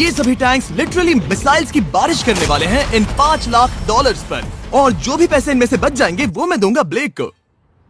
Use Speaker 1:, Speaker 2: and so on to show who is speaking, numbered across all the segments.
Speaker 1: ये सभी tanks literally missiles की बारिश करने वाले हैं इन $5 लाख पर। और जो भी पैसे इनमें से बच जाएंगे वो मैं दूंगा ब्लेक को।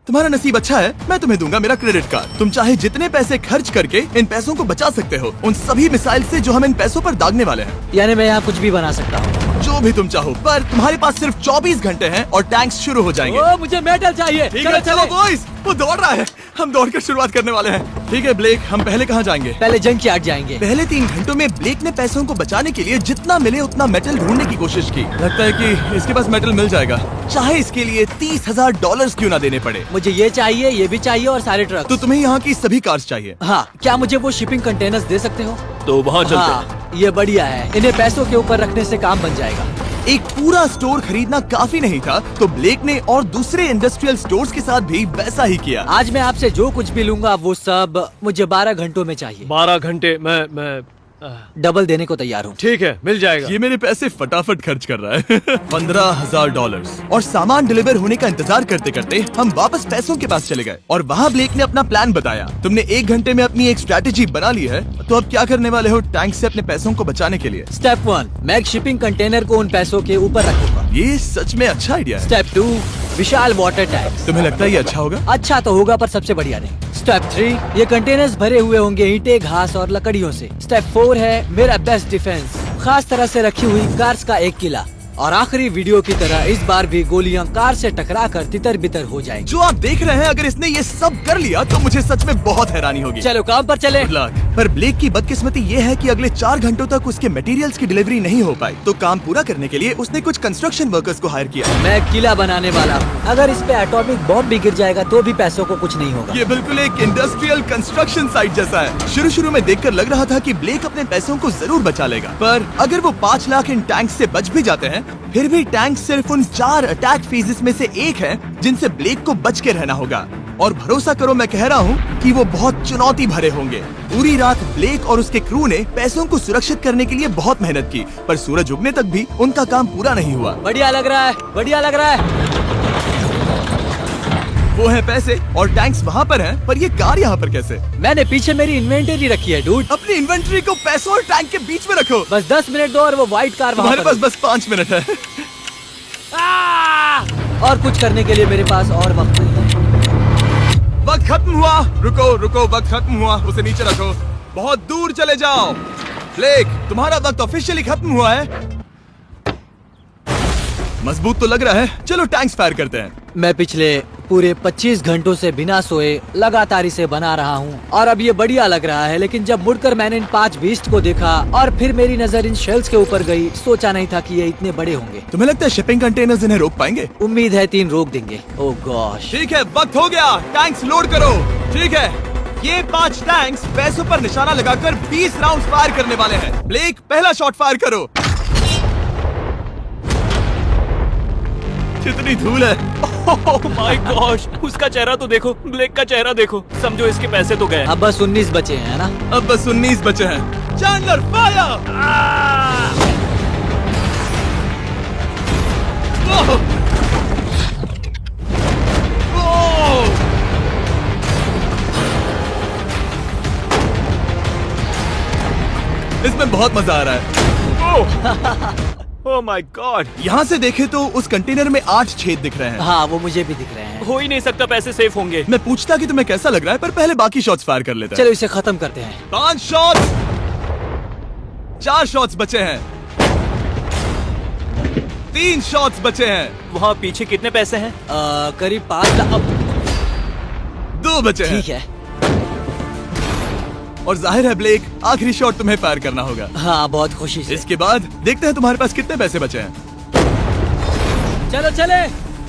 Speaker 1: तुम्हारा नसीब अच्छा है, मैं तुम्हें दूंगा मेरा क्रेडिट कार्ड। तुम चाहे जितने पैसे खर्च करके इन पैसों को बचा सकते हो उन सभी मिसाइल से जो हम इन पैसों पर दागने वाले हैं।
Speaker 2: यानी मैं यहाँ कुछ भी बना सकता हूँ?
Speaker 1: जो भी तुम चाहो, पर तुम्हारे पास सिर्फ 24 घंटे हैं और टैंक्स शुरू हो जाएंगे।
Speaker 2: ओ, मुझे मेटल चाहिए।
Speaker 1: ठीक है, चलो बॉयज, वो दौड़ रहा है, हम दौड़ कर शुरुआत करने वाले हैं। ठीक है ब्लेक, हम पहले कहाँ जाएंगे?
Speaker 2: पहले जंक यार्ड जाएंगे।
Speaker 1: पहले 3 घंटों में ब्लेक ने पैसों को बचाने के लिए जितना मिले उतना मेटल ढूंढने की कोशिश की। लगता है कि इसके पास मेटल मिल जाएगा, चाहे इसके लिए $30,000 क्यों ना देने पड़े।
Speaker 2: मुझे ये चाहिए, ये भी चाहिए और सारे ट्रक।
Speaker 1: तो तुम्हें यहाँ की सभी कार्स चाहिए?
Speaker 2: हाँ, क्या मुझे वो शिपिंग कंटेनर्स दे सकते हो?
Speaker 1: तो वहाँ चलते हैं।
Speaker 2: हाँ, ये बढ़िया है, इन्हें पैसों के ऊपर रखने से काम बन जाएगा।
Speaker 1: एक पूरा स्टोर खरीदना काफी नहीं था, तो ब्लेक ने और दूसरे इंडस्ट्रियल स्टोर्स के साथ भी वैसा ही किया।
Speaker 2: आज मैं आपसे जो कुछ भी लूंगा वो सब मुझे 12 घंटों में चाहिए।
Speaker 3: 12 घंटे? मैं
Speaker 2: डबल देने को तैयार हूँ।
Speaker 3: ठीक है, मिल जाएगा।
Speaker 1: ये मेरे पैसे फटाफट खर्च कर रहा है। $15,000। और सामान डिलीवर होने का इंतजार करते करते हम वापस पैसों के पास चले गए और वहाँ ब्लेक ने अपना प्लान बताया। तुमने 1 घंटे में अपनी एक स्ट्रैटेजी बना ली है, तो अब क्या करने वाले हो टैंक से अपने पैसों को बचाने के लिए?
Speaker 2: स्टेप 1, मैं एक शिपिंग कंटेनर को उन पैसों के ऊपर रखूंगा।
Speaker 1: ये सच में अच्छा आइडिया है।
Speaker 2: स्टेप 2, विशाल वाटर टैंक।
Speaker 1: तुम्हें लगता है ये अच्छा होगा?
Speaker 2: अच्छा तो होगा, पर सबसे बढ़िया नहीं। स्टेप 3, ये कंटेनर्स भरे हुए होंगे ईंटें, घास और लकड़ियों से। स्टेप 4 है मेरा बेस्ट डिफेंस, खास तरह से रखी हुई कार्स का एक किला। और आखिरी वीडियो की तरह इस बार भी गोलियां कार से टकराकर तितर बितर हो जाएंगी।
Speaker 1: जो आप देख रहे हैं, अगर इसने ये सब कर लिया तो मुझे सच में बहुत हैरानी होगी।
Speaker 2: चलो काम पर चले।
Speaker 1: पर ब्लेक की बदकिस्मती ये है कि अगले 4 घंटों तक उसके मटेरियल्स की डिलीवरी नहीं हो पाई, तो काम पूरा करने के लिए उसने कुछ कंस्ट्रक्शन वर्कर्स को हायर किया।
Speaker 2: मैं किला बनाने वाला हूँ, अगर इस पे एटॉमिक बॉम्ब भी गिर जाएगा तो भी पैसों को कुछ नहीं होगा।
Speaker 1: ये बिल्कुल एक इंडस्ट्रियल कंस्ट्रक्शन साइट जैसा है। शुरू में देखकर लग रहा था कि ब्लेक अपने पैसों को जरूर बचा लेगा, पर अगर वो 5 लाख इन टैंक से बच भी जाते हैं, फिर भी टैंक सिर्फ उन 4 अटैक फेजेस में से एक है जिनसे ब्लेक को बच के रहना होगा। और भरोसा करो, मैं कह रहा हूँ कि वो बहुत चुनौती भरे होंगे। पूरी रात ब्लेक और उसके क्रू ने पैसों को सुरक्षित करने के लिए बहुत मेहनत की, पर सूरज उगने तक भी उनका काम पूरा नहीं हुआ।
Speaker 2: बढ़िया लग रहा है, बढ़िया लग रहा है।
Speaker 1: वो है पैसे और टैंक्स वहाँ पर हैं, पर ये कार यहाँ पर कैसे?
Speaker 2: मैंने पीछे मेरी इन्वेंटरी रखी है डूड।
Speaker 1: अपनी इन्वेंटरी को पैसों और टैंक के बीच में रखो।
Speaker 2: बस 10 मिनट दो और वो व्हाइट कार वहाँ
Speaker 1: तुम्हारे पास बस 5 मिनट है।
Speaker 2: और कुछ करने के लिए मेरे पास और वक्त नहीं है।
Speaker 1: वक्त खत्म हुआ। रुको, वक्त खत्म हुआ, उसे नीचे रखो, बहुत दूर चले जाओ। ब्लेक, तुम्हारा वक्त ऑफिशियली खत्म हुआ है। मजबूत तो लग रहा है, चलो टैंक्स फायर करते हैं।
Speaker 2: मैं पिछले पूरे 25 घंटों से बिना सोए लगातार इसे बना रहा हूँ और अब ये बढ़िया लग रहा है, लेकिन जब मुड़कर मैंने इन 5 बीस्ट को देखा और फिर मेरी नजर इन शेल्स के ऊपर गई, सोचा नहीं था कि ये इतने बड़े होंगे।
Speaker 1: तुम्हें लगता है शिपिंग कंटेनर्स इन्हें रोक पाएंगे?
Speaker 2: उम्मीद है 3 रोक देंगे। ओह गॉश।
Speaker 1: ठीक है, वक्त हो गया, टैंक्स लोड करो। ठीक है, ये 5 टैंक्स पैसों पर निशाना लगाकर 20 राउंड फायर करने वाले हैं। ब्लेक, पहला शॉट फायर करो। कितनी धूल है।
Speaker 3: ओह माय गॉश, उसका चेहरा तो देखो, ब्लेक का चेहरा देखो। समझो इसके पैसे तो गए।
Speaker 2: अब बस 19 बचे हैं ना?
Speaker 1: अब बस 19 बचे हैं। Chandler fire. इसमें बहुत मजा आ रहा है।
Speaker 3: ओह माय गॉड।
Speaker 1: यहाँ से देखे तो उस कंटेनर में 8 छेद दिख रहे हैं।
Speaker 2: हाँ, वो मुझे भी दिख रहे हैं।
Speaker 3: हो ही नहीं सकता, पैसे सेफ होंगे।
Speaker 1: मैं पूछता कि तुम्हें कैसा लग रहा है, पर पहले बाकी शॉट्स फायर कर लेते हैं।
Speaker 2: चलो इसे खत्म करते हैं।
Speaker 1: 5 शॉट्स, 4 शॉट्स बचे हैं, 3 शॉट्स बचे हैं।
Speaker 3: वहाँ पीछे कितने पैसे हैं?
Speaker 2: करीब 5 लाख।
Speaker 1: 2 बचे हैं।
Speaker 2: ठीक है।
Speaker 1: और जाहिर है ब्लेक, आखिरी शॉट तुम्हें फायर करना होगा।
Speaker 2: हाँ, बहुत खुशी से।
Speaker 1: इसके बाद देखते हैं तुम्हारे पास कितने पैसे बचे हैं।
Speaker 2: चलो चले।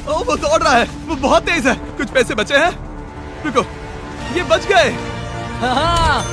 Speaker 1: ओ, वो दौड़ रहा है, वो बहुत तेज है। कुछ पैसे बचे हैं। रुको, ये बच गए।
Speaker 2: हाँ,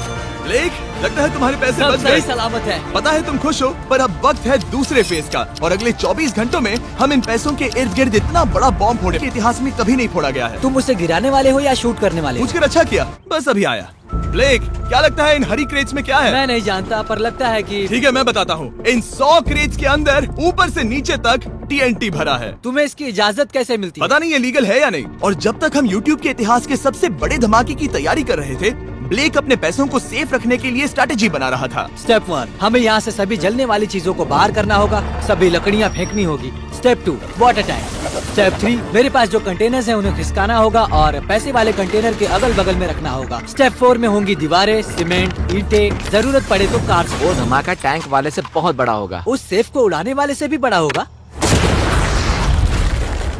Speaker 1: ब्लेक, लगता है तुम्हारे पैसे
Speaker 2: सब
Speaker 1: बच
Speaker 2: सही
Speaker 1: गए।
Speaker 2: सलामत है।
Speaker 1: पता है तुम खुश हो, पर अब वक्त है दूसरे फेज का, और अगले 24 घंटों में हम इन पैसों के इर्द गिर्द इतना बड़ा बॉम्ब फोड़े इतिहास में कभी नहीं फोड़ा गया है।
Speaker 2: तुम उसे गिराने वाले हो या शूट करने वाले हो?
Speaker 1: पूछकर अच्छा किया, बस अभी आया। ब्लेक, क्या लगता है इन हरी क्रेट्स में क्या है?
Speaker 2: मैं नहीं जानता, पर लगता है कि
Speaker 1: ठीक है, मैं बताता हूँ। इन 100 क्रेट्स के अंदर ऊपर से नीचे तक TNT भरा है।
Speaker 2: तुम्हें इसकी इजाजत कैसे मिलती है?
Speaker 1: पता नहीं ये लीगल है या नहीं। और जब तक हम YouTube के इतिहास के सबसे बड़े धमाके की तैयारी कर रहे थे, ब्लेक अपने पैसों को सेफ रखने के लिए स्ट्रेटेजी बना रहा था।
Speaker 2: स्टेप 1, हमें यहाँ से सभी जलने वाली चीजों को बाहर करना होगा, सभी लकड़ियाँ फेंकनी होगी। Step 2, water tank. स्टेप 3, मेरे पास जो कंटेनर्स हैं उन्हें खिसकाना होगा और पैसे वाले कंटेनर के अगल बगल में रखना होगा। स्टेप 4 में होंगी दीवारें, सीमेंट, ईंटें, जरूरत पड़े तो कार्स।
Speaker 4: वो धमाका टैंक वाले से बहुत बड़ा होगा।
Speaker 2: उस सेफ को उड़ाने वाले से भी बड़ा होगा।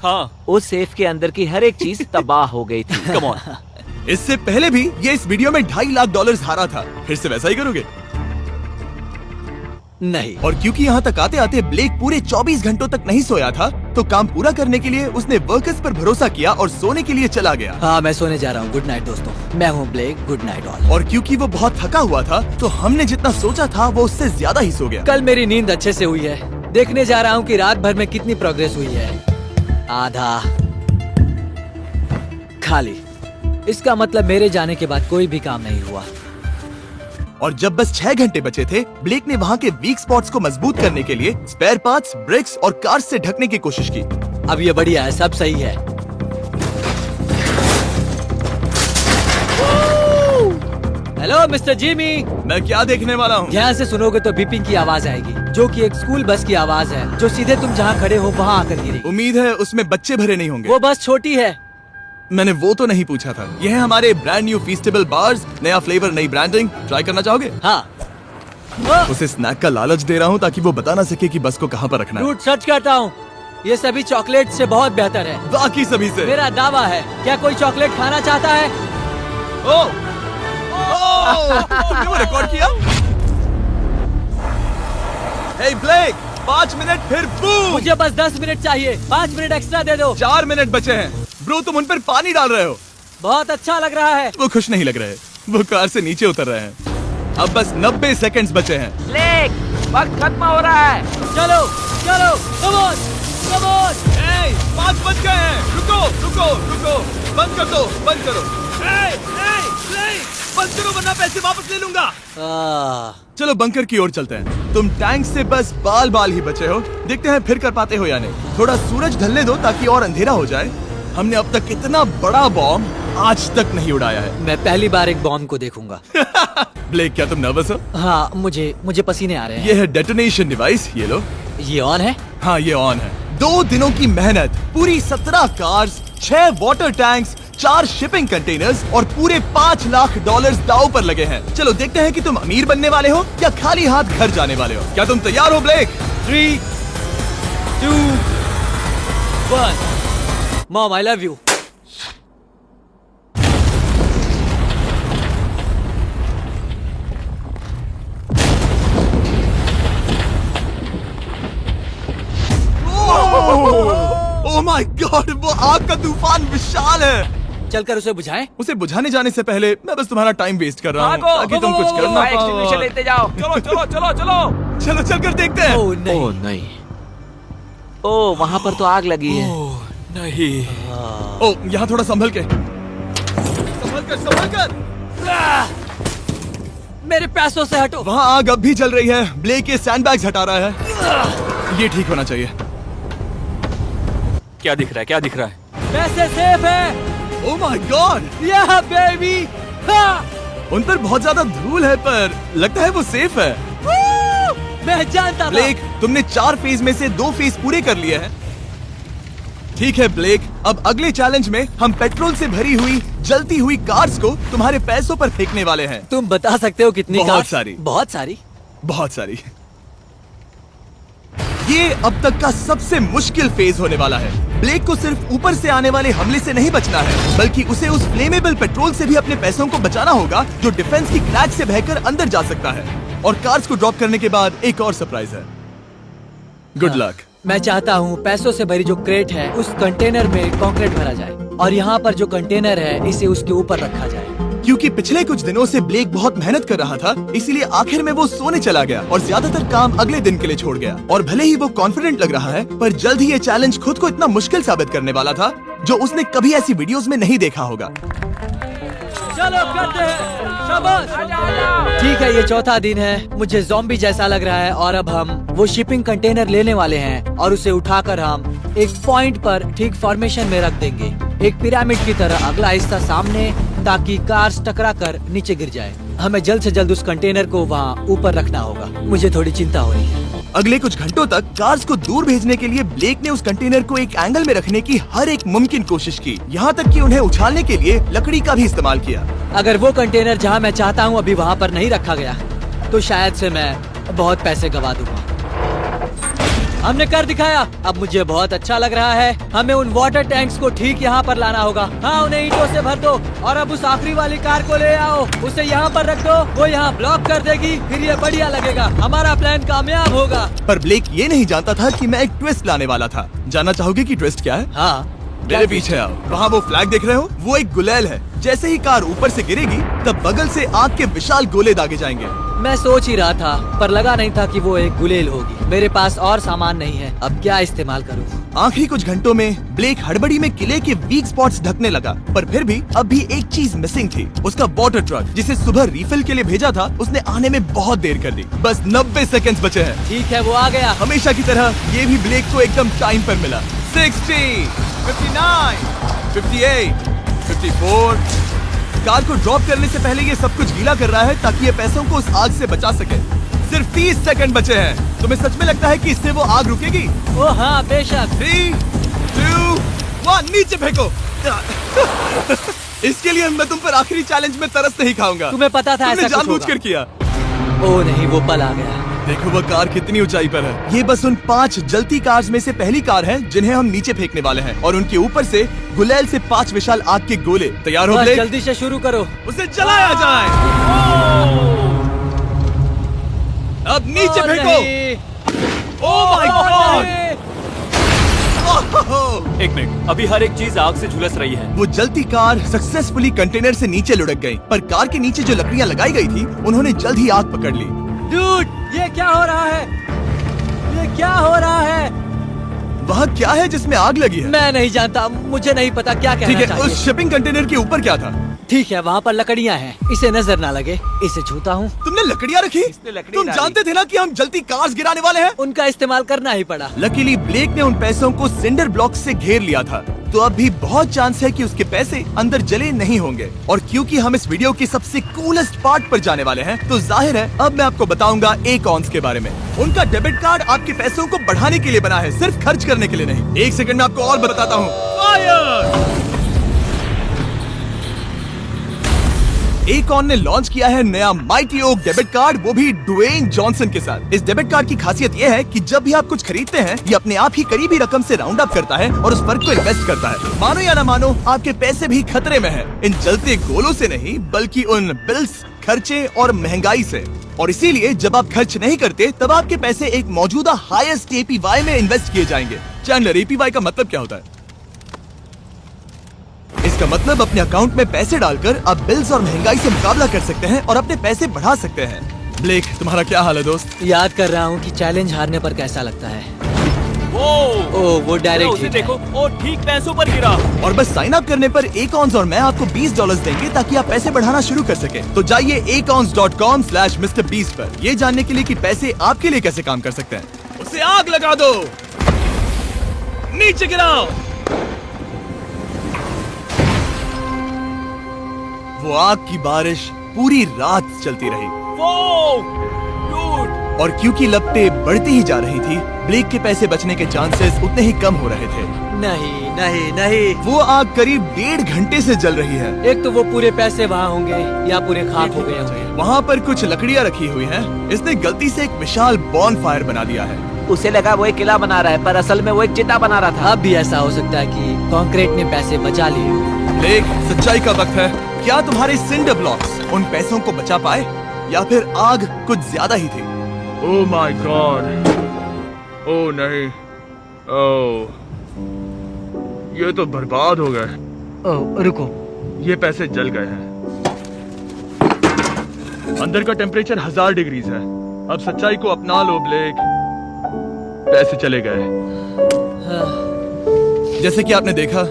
Speaker 3: हाँ,
Speaker 4: उस सेफ के अंदर की हर एक चीज तबाह हो गई थी।
Speaker 3: Come on.
Speaker 1: इससे पहले भी ये इस वीडियो में $2.5 लाख हारा था, फिर से वैसा ही करोगे?
Speaker 2: नहीं।
Speaker 1: और क्योंकि यहाँ तक आते आते ब्लेक पूरे 24 घंटों तक नहीं सोया था, तो काम पूरा करने के लिए उसने वर्कर्स पर भरोसा किया और सोने के लिए चला गया।
Speaker 2: हाँ, मैं सोने जा रहा हूँ। गुड नाइट दोस्तों, मैं हूँ ब्लेक। Good night all.
Speaker 1: और क्योंकि वो बहुत थका हुआ था, तो हमने जितना सोचा था वो उससे ज्यादा ही सो गया।
Speaker 2: कल मेरी नींद अच्छे से हुई है। देखने जा रहा हूँ कि रात भर में कितनी प्रोग्रेस हुई है। आधा खाली। इसका मतलब मेरे जाने के बाद कोई भी काम नहीं हुआ।
Speaker 1: और जब बस 6 घंटे बचे थे, ब्लेक ने वहाँ के वीक स्पॉट्स को मजबूत करने के लिए स्पेयर पार्ट्स, ब्रिक्स और कार्स से ढकने की कोशिश की।
Speaker 2: अब ये बढ़िया है, सब सही है। Hello mister Jimmy.
Speaker 1: मैं क्या देखने वाला हूँ?
Speaker 2: ध्यान से सुनोगे तो बीपिंग की आवाज आएगी, जो कि एक स्कूल बस की आवाज है, जो सीधे तुम जहाँ खड़े हो वहाँ आकर गिरेगी।
Speaker 1: उम्मीद है उसमें बच्चे भरे नहीं होंगे।
Speaker 2: वो बस छोटी है।
Speaker 1: मैंने वो तो नहीं पूछा था। यह है हमारे ब्रांड न्यू फीस्टेबल बार्स, नया फ्लेवर, नई ब्रांडिंग। ट्राई करना चाहोगे?
Speaker 2: हाँ।
Speaker 1: उसे स्नैक का लालच दे रहा हूँ ताकि वो बता ना सके कि बस को कहाँ पर रखना है।
Speaker 2: झूठ सच कहता हूँ, ये सभी चॉकलेट से बहुत बेहतर है।
Speaker 1: बाकी सभी से।
Speaker 2: मेरा दावा है। क्या कोई चॉकलेट खाना चाहता है?
Speaker 1: ये वो रिकॉर्ड किया? Hey ब्लेक, 5 मिनट फिर बूम।
Speaker 2: मुझे बस 10 मिनट चाहिए। 5 मिनट एक्स्ट्रा दे दो।
Speaker 1: 4 मिनट बचे हैं। ब्रो, तुम उन पर पानी डाल रहे हो।
Speaker 2: बहुत अच्छा लग रहा है।
Speaker 1: वो खुश नहीं लग रहे। वो कार से नीचे उतर रहे हैं। अब बस 90 सेकंड्स बचे हैं।
Speaker 4: ब्लेक, वक्त खत्म हो रहा है।
Speaker 2: चलो चलो, कम ऑन कम ऑन।
Speaker 1: 5 बज गए हैं। रुको रुको रुको, बंद कर दो, बंद करो। बंद करो वरना पैसे वापस ले लूंगा। चलो बंकर की ओर चलते हैं। तुम टैंक से बस बाल बाल ही बचे हो। देखते हैं फिर कर पाते हो या नहीं। थोड़ा सूरज ढलने दो ताकि और अंधेरा हो जाए। हमने अब तक इतना बड़ा बॉम्ब आज तक नहीं उड़ाया है।
Speaker 2: मैं पहली बार एक बॉम्ब को देखूंगा।
Speaker 1: ब्लेक, क्या तुम नर्वस हो?
Speaker 2: हाँ, मुझे पसीने आ रहे हैं।
Speaker 1: ये है डेटोनेशन डिवाइस, ये लो।
Speaker 2: ये ऑन है?
Speaker 1: हाँ, ये ऑन है। 2 दिनों की मेहनत, पूरी 17 cars, 6 water tanks, 4 shipping containers और पूरे $5 लाख दांव पर लगे हैं। चलो देखते हैं कि तुम अमीर बनने वाले हो या खाली हाथ घर जाने वाले हो। क्या तुम तैयार हो Blake?
Speaker 2: 3, 2, 1। Mom, I love you.
Speaker 1: Oh my god, वो आग का तूफान विशाल है।
Speaker 2: चलकर उसे बुझाएं।
Speaker 1: उसे बुझाने जाने से पहले मैं बस तुम्हारा टाइम वेस्ट कर रहा हूँ
Speaker 4: भागो,
Speaker 1: ताकि तुम कुछ कर ना
Speaker 4: फायर एक्सटिंग्विशर
Speaker 1: पाओ।
Speaker 4: लेते जाओ। चलो चलो चलो चलो।
Speaker 1: चलो चलकर देखते हैं।
Speaker 2: ओह नहीं।
Speaker 4: ओह नहीं, ओह वहाँ पर तो आग लगी है।
Speaker 3: ओह नहीं।
Speaker 1: ओह, यहाँ थोड़ा संभल के, संभल कर, संभल कर।
Speaker 2: मेरे पैसों से हटो।
Speaker 1: वहाँ आग अब भी जल रही है। ब्लेक ये सैंडबैग्स हटा रहा है। ये ठीक होना चाहिए।
Speaker 3: क्या दिख रहा है, क्या दिख रहा है?
Speaker 2: पैसे सेफ है।
Speaker 1: ओह माय गॉड,
Speaker 2: या बेबी।
Speaker 1: उन पर बहुत ज्यादा धूल है पर लगता है वो सेफ है।
Speaker 2: मैं जानता था।
Speaker 1: ब्लेक, तुमने 4 फेज में से 2 फेज पूरे कर लिए हैं। ठीक है ब्लेक, अब अगले चैलेंज में हम पेट्रोल से भरी हुई जलती हुई कार्स को तुम्हारे पैसों पर फेंकने वाले हैं।
Speaker 2: तुम बता सकते हो कितनी
Speaker 1: बहुत
Speaker 2: कार्स?
Speaker 1: सारी।
Speaker 2: बहुत सारी।
Speaker 1: बहुत सारी। ये अब तक का सबसे मुश्किल फेज होने वाला है। ब्लेक को सिर्फ ऊपर से आने वाले हमले से नहीं बचना है, बल्कि उसे उस फ्लेमेबल पेट्रोल से भी अपने पैसों को बचाना होगा जो डिफेंस की क्रैक से बहकर अंदर जा सकता है। और कार्स को ड्रॉप करने के बाद एक और सरप्राइज है। Good luck.
Speaker 2: मैं चाहता हूँ पैसों से भरी जो क्रेट है उस कंटेनर में कंक्रीट भरा जाए और यहाँ पर जो कंटेनर है इसे उसके ऊपर रखा जाए।
Speaker 1: क्योंकि पिछले कुछ दिनों से ब्लेक बहुत मेहनत कर रहा था, इसीलिए आखिर में वो सोने चला गया और ज्यादातर काम अगले दिन के लिए छोड़ गया। और भले ही वो कॉन्फिडेंट लग रहा है, पर जल्द ही ये चैलेंज खुद को इतना मुश्किल साबित करने वाला था जो उसने कभी ऐसी वीडियोस में नहीं देखा होगा।
Speaker 2: चलो करते हैं। शाबाश। ठीक है, ये चौथा दिन है। मुझे ज़ॉम्बी जैसा लग रहा है और अब हम वो शिपिंग कंटेनर लेने वाले हैं और उसे उठाकर हम एक पॉइंट पर ठीक फॉर्मेशन में रख देंगे, एक पिरामिड की तरह। अगला हिस्सा सामने, ताकि कार्स टकरा कर नीचे गिर जाए। हमें जल्द से जल्द उस कंटेनर को वहाँ ऊपर रखना होगा। मुझे थोड़ी चिंता हो रही है।
Speaker 1: अगले कुछ घंटों तक कार्स को दूर भेजने के लिए ब्लेक ने उस कंटेनर को एक एंगल में रखने की हर एक मुमकिन कोशिश की, यहाँ तक कि उन्हें उछालने के लिए लकड़ी का भी इस्तेमाल किया।
Speaker 2: अगर वो कंटेनर जहाँ मैं चाहता हूँ अभी वहाँ पर नहीं रखा गया तो शायद से मैं बहुत पैसे गवा दूंगा। हमने कर दिखाया, अब मुझे बहुत अच्छा लग रहा है। हमें उन वाटर टैंक्स को ठीक यहाँ पर लाना होगा। हाँ, उन्हें ईंटों से भर दो और अब उस आखिरी वाली कार को ले आओ, उसे यहाँ पर रख दो। वो यहाँ ब्लॉक कर देगी, फिर ये बढ़िया लगेगा। हमारा प्लान कामयाब होगा।
Speaker 1: पर ब्लेक ये नहीं जानता था कि मैं एक ट्विस्ट लाने वाला था। जानना चाहोगे कि ट्विस्ट क्या है?
Speaker 2: हाँ,
Speaker 1: मेरे पीछे आओ। वहाँ वो फ्लैग देख रहे हो, वो एक गुलेल है। जैसे ही कार ऊपर से गिरेगी तब बगल से आग के विशाल गोले दागे जाएंगे।
Speaker 2: मैं सोच ही रहा था, पर लगा नहीं था कि वो एक गुलेल होगी। मेरे पास और सामान नहीं है, अब क्या इस्तेमाल करूँ?
Speaker 1: आखिरी कुछ घंटों में ब्लेक हड़बड़ी में किले के वीक स्पॉट्स ढकने लगा, पर फिर भी अब भी एक चीज मिसिंग थी। उसका वाटर ट्रक, जिसे सुबह रिफिल के लिए भेजा था, उसने आने में बहुत देर कर दी। बस 90 सेकंड्स बचे हैं।
Speaker 2: ठीक है, वो आ गया।
Speaker 1: हमेशा की तरह ये भी ब्लेक को एकदम टाइम पर मिला। 60, 59, 58, 54। कार को ड्रॉप करने से पहले ये सब कुछ गीला कर रहा है ताकि ये पैसों को उस आग से बचा सके। सिर्फ 30 सेकंड बचे हैं। तुम्हें सच में लगता है कि इससे वो आग रुकेगी?
Speaker 2: ओ हाँ, बेशक।
Speaker 1: 3, 2, 1, नीचे फेंको। इसके लिए मैं तुम पर आखिरी चैलेंज में तरस नहीं खाऊंगा।
Speaker 2: तुम्हें पता था
Speaker 1: तुमने
Speaker 2: ऐसा कुछ
Speaker 1: जानबूझकर
Speaker 2: होगा।
Speaker 1: किया।
Speaker 2: ओ नहीं, वो पल आ गया।
Speaker 1: देखो वो कार कितनी ऊंचाई पर है। ये बस उन 5 जलती कार्स में से पहली कार है जिन्हें हम नीचे फेंकने वाले हैं, और उनके ऊपर से गुलेल से 5 विशाल आग के गोले। तैयार हो
Speaker 2: बस
Speaker 1: ब्लेक?
Speaker 2: जल्दी से शुरू करो।
Speaker 1: उसे जलाया जाए। अब नीचे
Speaker 2: ओ
Speaker 1: फेंको।
Speaker 2: नहीं।
Speaker 1: Oh my
Speaker 2: oh
Speaker 1: God!
Speaker 2: नहीं।
Speaker 3: एक मिनट, अभी हर एक चीज आग से झुलस रही है।
Speaker 1: वो जलती कार सक्सेसफुली कंटेनर से नीचे लुढ़क गई, पर कार के नीचे जो लकड़ियां लगाई गई थी उन्होंने जल्द ही आग पकड़ ली।
Speaker 2: डूड, ये क्या हो रहा है? ये क्या हो रहा है?
Speaker 1: वह क्या है जिसमें आग लगी है?
Speaker 2: मैं नहीं जानता, मुझे नहीं पता क्या
Speaker 1: ठीक
Speaker 2: कहना
Speaker 1: है,
Speaker 2: चाहिए।
Speaker 1: उस शिपिंग कंटेनर के ऊपर क्या था?
Speaker 2: ठीक है, वहाँ पर लकड़ियाँ हैं, इसे नजर ना लगे। इसे छूता हूँ।
Speaker 1: तुमने लकड़ियां रखी?
Speaker 4: इसने लकड़ी
Speaker 1: तुम
Speaker 4: डाली।
Speaker 1: जानते थे ना कि हम जलती कार्स गिराने वाले हैं?
Speaker 2: उनका इस्तेमाल करना ही पड़ा।
Speaker 1: लकीली ब्लेक ने उन पैसों को सिंडर ब्लॉक से घेर लिया था, तो अब भी बहुत चांस है कि उसके पैसे अंदर जले नहीं होंगे। और क्योंकि हम इस वीडियो के सबसे कूलेस्ट पार्ट पर जाने वाले हैं, तो जाहिर है अब मैं आपको बताऊंगा एकॉन्स के बारे में। उनका डेबिट कार्ड आपके पैसों को बढ़ाने के लिए बना है, सिर्फ खर्च करने के लिए नहीं। एक सेकंड में आपको और बताता हूँ। फायर! एकॉन ने लॉन्च किया है नया माइटी ओक डेबिट कार्ड, वो भी ड्वेन जॉनसन के साथ। इस डेबिट कार्ड की खासियत ये है कि जब भी आप कुछ खरीदते हैं, ये अपने आप ही करीबी रकम से राउंड अप करता है और उस फर्क को इन्वेस्ट करता है। मानो या ना मानो, आपके पैसे भी खतरे में हैं। इन जलते गोलों से नहीं, बल्कि उन बिल्स, खर्चे और महंगाई से। और इसीलिए जब आप खर्च नहीं करते, तब आपके पैसे एक मौजूदा हाईएस्ट APY में इन्वेस्ट किए जाएंगे। चैंडलर, APY का मतलब क्या होता है? इसका मतलब अपने अकाउंट में पैसे डालकर आप बिल्स और महंगाई से मुकाबला कर सकते हैं और अपने पैसे बढ़ा सकते हैं। ब्लेक, तुम्हारा क्या हाल है दोस्त?
Speaker 2: याद कर रहा हूँ कि चैलेंज हारने पर कैसा लगता है। वो डायरेक्ट
Speaker 3: उसे
Speaker 2: हिट है।
Speaker 3: देखो, वो ठीक पैसों पर गिरा।
Speaker 1: और बस साइन अप करने पर एकॉन्स और मैं आपको $20 देंगे ताकि आप पैसे बढ़ाना शुरू कर सके। तो जाइए acons.com/MrBeast पर, ये जानने के लिए कि पैसे आपके लिए कैसे काम कर सकते हैं। उसे आग लगा दो, नीचे गिराओ। वो आग की बारिश पूरी रात चलती रही। और क्योंकि लपटें बढ़ती ही जा रही थी, ब्लेक के पैसे बचने के चांसेस उतने ही कम हो रहे थे।
Speaker 2: नहीं नहीं नहीं,
Speaker 1: वो आग करीब 1.5 घंटे से जल रही है।
Speaker 2: एक तो वो पूरे पैसे वहाँ होंगे या पूरे खाक हो गए होंगे।
Speaker 1: वहाँ पर कुछ लकड़ियाँ रखी हुई हैं। इसने गलती से एक विशाल बॉनफायर बना दिया है।
Speaker 4: उसे लगा वो एक किला बना रहा है, पर असल में वो एक चिता बना रहा था।
Speaker 2: अब भी ऐसा हो सकता है कि कंक्रीट ने पैसे बचा लिए हो।
Speaker 1: ब्लेक, सच्चाई का वक्त है। क्या तुम्हारे सिंडर ब्लॉक्स उन पैसों को बचा पाए, या फिर आग कुछ ज्यादा ही थी? ओह माय गॉड! ओह नहीं, ओह, ये तो बर्बाद हो गए।
Speaker 2: ओह, रुको।
Speaker 1: ये पैसे जल गए हैं। अंदर का टेम्परेचर 1000 डिग्रीज है। अब सच्चाई को अपना लो ब्लेक, पैसे चले गए। जैसे कि आपने देखा,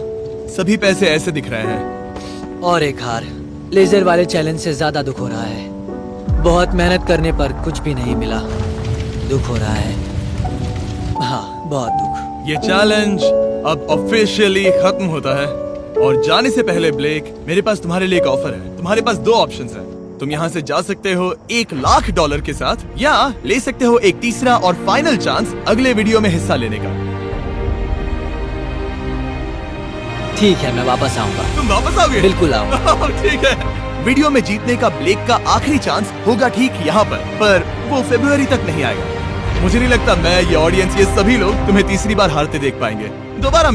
Speaker 1: सभी पैसे ऐसे दिख रहे हैं।
Speaker 2: और एक हार। लेजर वाले चैलेंज से ज्यादा दुख हो रहा है। बहुत मेहनत करने पर कुछ भी नहीं मिला। दुख हो रहा है। हाँ, बहुत दुख।
Speaker 1: ये चैलेंज अब ऑफिशियली खत्म होता है। और जाने से पहले ब्लेक, मेरे पास तुम्हारे लिए एक ऑफर है। तुम्हारे पास दो ऑप्शंस हैं। तुम यहाँ से जा सकते हो $1,00,000 के साथ, या ले सकते हो एक तीसरा और फाइनल चांस अगले वीडियो में हिस्सा लेने का।
Speaker 2: ठीक है, मैं वापस आऊंगा।
Speaker 1: तुम वापस आओगे?
Speaker 2: बिल्कुल आऊंगा।
Speaker 1: ठीक है। वीडियो में जीतने का ब्लेक का आखिरी चांस होगा ठीक यहाँ पर वो फरवरी तक नहीं आएगा। मुझे नहीं लगता मैं, ये ऑडियंस, ये सभी लोग तुम्हें तीसरी बार हारते देख पाएंगे। दोबारा